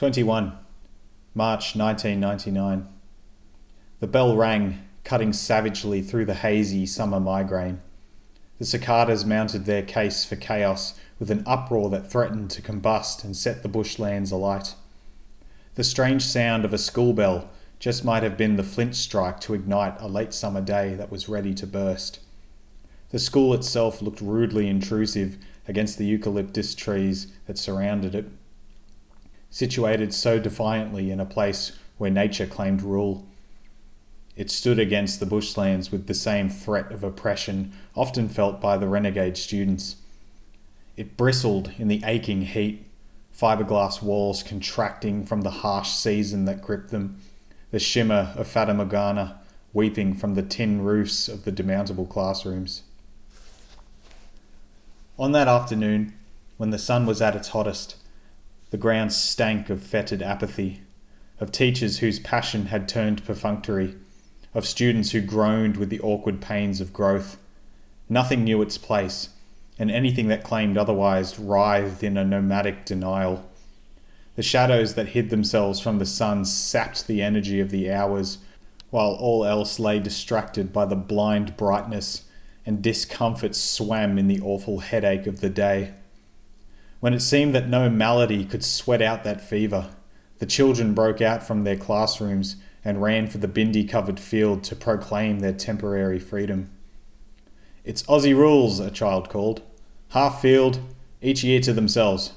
21. March 1999. The bell rang, cutting savagely through the hazy summer migraine. The cicadas mounted their case for chaos with an uproar that threatened to combust and set the bushlands alight. The strange sound of a school bell just might have been the flint strike to ignite a late summer day that was ready to burst. The school itself looked rudely intrusive against the eucalyptus trees that surrounded it, situated so defiantly in a place where nature claimed rule. It stood against the bushlands with the same threat of oppression often felt by the renegade students. It bristled in the aching heat, fiberglass walls contracting from the harsh season that gripped them, the shimmer of Fata Morgana weeping from the tin roofs of the demountable classrooms. On that afternoon, when the sun was at its hottest, the ground stank of fetid apathy, of teachers whose passion had turned perfunctory, of students who groaned with the awkward pains of growth. Nothing knew its place, and anything that claimed otherwise writhed in a nomadic denial. The shadows that hid themselves from the sun sapped the energy of the hours, while all else lay distracted by the blind brightness, and discomfort swam in the awful headache of the day. When it seemed that no malady could sweat out that fever, the children broke out from their classrooms and ran for the bindi-covered field to proclaim their temporary freedom. "It's Aussie rules," a child called. "Half field, each year to themselves."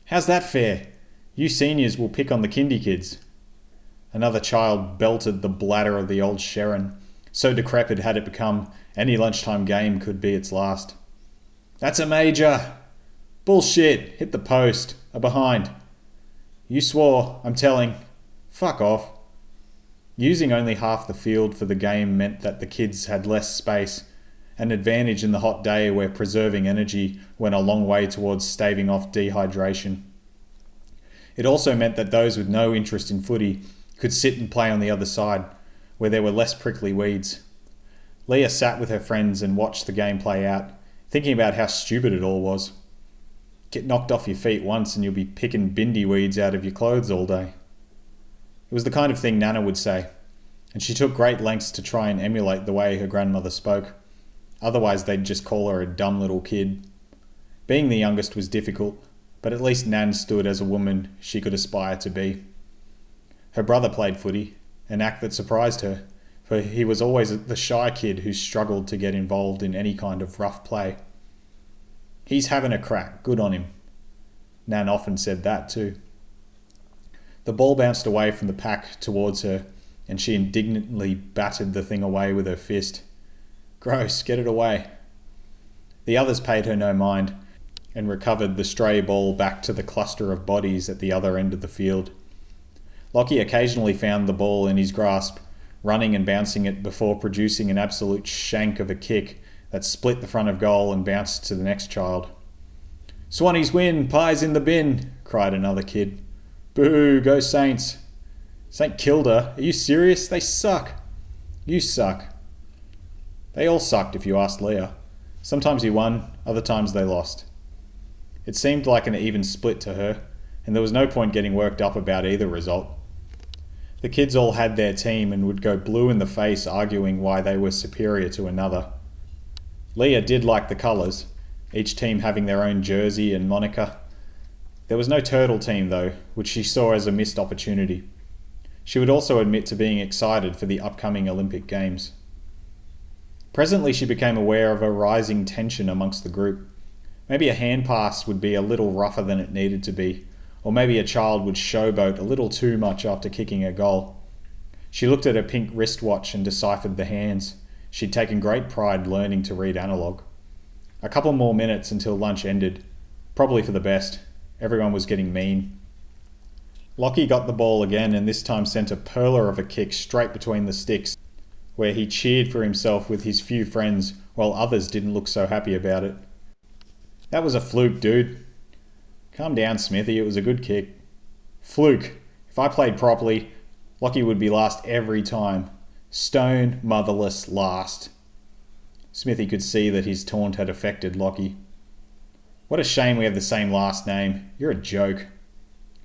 "How's that fair? You seniors will pick on the kindy kids." Another child belted the bladder of the old Sharon. So decrepit had it become, any lunchtime game could be its last. "That's a major!" "Bullshit! Hit the post! A behind!" "You swore, I'm telling." "Fuck off." Using only half the field for the game meant that the kids had less space, an advantage in the hot day where preserving energy went a long way towards staving off dehydration. It also meant that those with no interest in footy could sit and play on the other side, where there were less prickly weeds. Leah sat with her friends and watched the game play out, thinking about how stupid it all was. Get knocked off your feet once and you'll be picking bindi weeds out of your clothes all day. It was the kind of thing Nana would say, and she took great lengths to try and emulate the way her grandmother spoke. Otherwise they'd just call her a dumb little kid. Being the youngest was difficult, but at least Nan stood as a woman she could aspire to be. Her brother played footy, an act that surprised her, for he was always the shy kid who struggled to get involved in any kind of rough play. "He's having a crack, good on him." Nan often said that too. The ball bounced away from the pack towards her, and she indignantly batted the thing away with her fist. "Gross, get it away." The others paid her no mind, and recovered the stray ball back to the cluster of bodies at the other end of the field. Lockie occasionally found the ball in his grasp, running and bouncing it before producing an absolute shank of a kick that split the front of goal and bounced to the next child. "Swannies win, pies in the bin," cried another kid. "Boo, go Saints." "St Kilda, are you serious? They suck." "You suck." They all sucked if you asked Leah. Sometimes he won, other times they lost. It seemed like an even split to her, and there was no point getting worked up about either result. The kids all had their team and would go blue in the face arguing why they were superior to another. Leah did like the colours, each team having their own jersey and moniker. There was no turtle team though, which she saw as a missed opportunity. She would also admit to being excited for the upcoming Olympic Games. Presently she became aware of a rising tension amongst the group. Maybe a hand pass would be a little rougher than it needed to be, or maybe a child would showboat a little too much after kicking a goal. She looked at her pink wristwatch and deciphered the hands. She'd taken great pride learning to read analog. A couple more minutes until lunch ended. Probably for the best. Everyone was getting mean. Lockie got the ball again and this time sent a perler of a kick straight between the sticks, where he cheered for himself with his few friends while others didn't look so happy about it. "That was a fluke, dude." "Calm down, Smithy, it was a good kick." "Fluke. If I played properly, Lockie would be last every time. Stone, motherless, last." Smithy could see that his taunt had affected Lockie. "What a shame we have the same last name. You're a joke."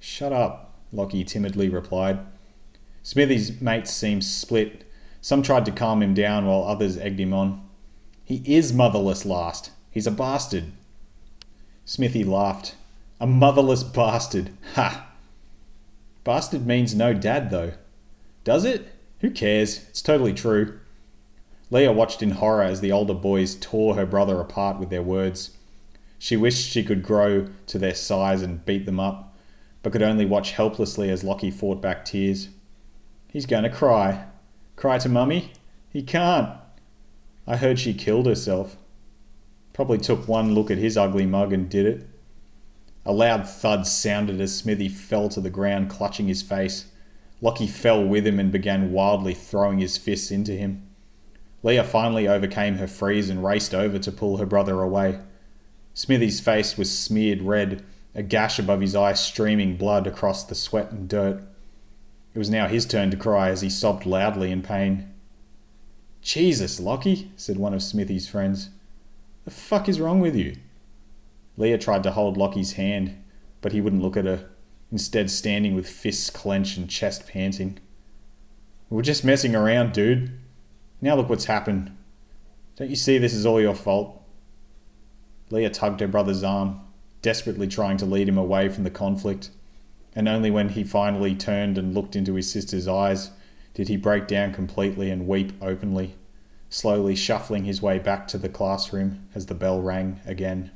Shut up, Lockie timidly replied. Smithy's mates seemed split. Some tried to calm him down while others egged him on. He is motherless, Last. He's a bastard. Smithy laughed. A motherless bastard. Ha! Bastard means no dad, though. Does it? Who cares? It's totally true. Leah watched in horror as the older boys tore her brother apart with their words. She wished she could grow to their size and beat them up, but could only watch helplessly as Lockie fought back tears. He's going to cry. Cry to Mummy? He can't. I heard she killed herself. Probably took one look at his ugly mug and did it. A loud thud sounded as Smithy fell to the ground, clutching his face. Lockie fell with him and began wildly throwing his fists into him. Leah finally overcame her freeze and raced over to pull her brother away. Smithy's face was smeared red, a gash above his eye streaming blood across the sweat and dirt. It was now his turn to cry as he sobbed loudly in pain. Jesus, Lockie, said one of Smithy's friends. The fuck is wrong with you? Leah tried to hold Lockie's hand, but he wouldn't look at her, instead standing with fists clenched and chest panting. We were just messing around, dude. Now look what's happened. Don't you see this is all your fault? Leah tugged her brother's arm, desperately trying to lead him away from the conflict, and only when he finally turned and looked into his sister's eyes did he break down completely and weep openly, slowly shuffling his way back to the classroom as the bell rang again.